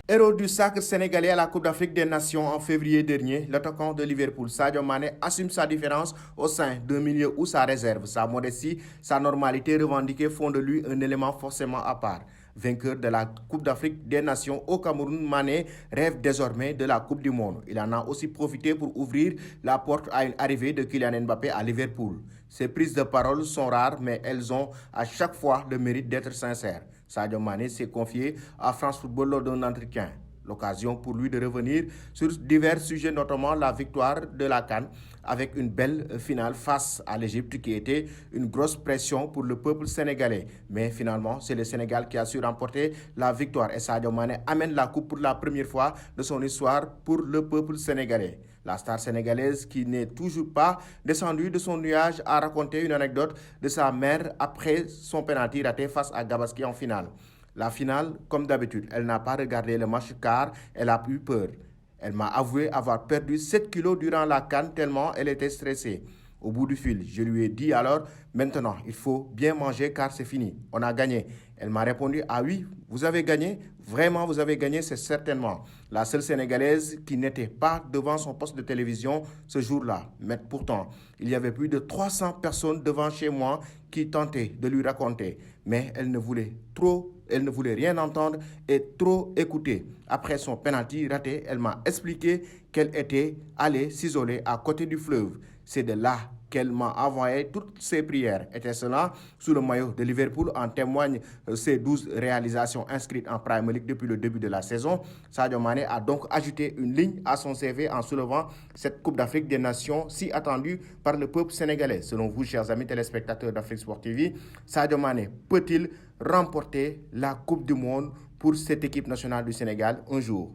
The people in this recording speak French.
Héros du sacre sénégalais à la Coupe d'Afrique des Nations en février dernier, l'attaquant de Liverpool, Sadio Mané, assume sa différence au sein d'un milieu où sa réserve, sa modestie, sa normalité revendiquée font de lui un élément forcément à part. Vainqueur de la Coupe d'Afrique des Nations au Cameroun, Mané rêve désormais de la Coupe du Monde. Il en a aussi profité pour ouvrir la porte à une arrivée de Kylian Mbappé à Liverpool. Ses prises de parole sont rares, mais elles ont à chaque fois le mérite d'être sincères. Sadio Mané s'est confié à France Football lors d'un entretien. L'occasion pour lui de revenir sur divers sujets, notamment la victoire de la CAN avec une belle finale face à l'Égypte qui était une grosse pression pour le peuple sénégalais. Mais finalement, c'est le Sénégal qui a su remporter la victoire et Sadio Mané amène la coupe pour la première fois de son histoire pour le peuple sénégalais. La star sénégalaise qui n'est toujours pas descendue de son nuage a raconté une anecdote de sa mère après son pénalty raté face à Gabaski en finale. La finale, comme d'habitude, elle n'a pas regardé le match car elle a eu peur. Elle m'a avoué avoir perdu 7 kilos durant la CAN tellement elle était stressée. Au bout du fil, je lui ai dit alors, maintenant, il faut bien manger car c'est fini. On a gagné. Elle m'a répondu, ah oui, vous avez gagné. Vraiment, vous avez gagné, c'est certainement la seule Sénégalaise qui n'était pas devant son poste de télévision ce jour-là. Mais pourtant, il y avait plus de 300 personnes devant chez moi qui tentaient de lui raconter. Mais elle ne voulait rien entendre et trop écouter. Après son penalty raté, elle m'a expliqué qu'elle était allée s'isoler à côté du fleuve. C'est de là qu'elle m'a envoyé toutes ses prières. Était-ce sous le maillot de Liverpool en témoignent ses 12 réalisations inscrites en Premier League depuis le début de la saison. Sadio Mané a donc ajouté une ligne à son CV en soulevant cette Coupe d'Afrique des Nations si attendue par le peuple sénégalais. Selon vous, chers amis téléspectateurs d'Afrique Sport TV, Sadio Mané peut-il remporter la Coupe du Monde pour cette équipe nationale du Sénégal un jour?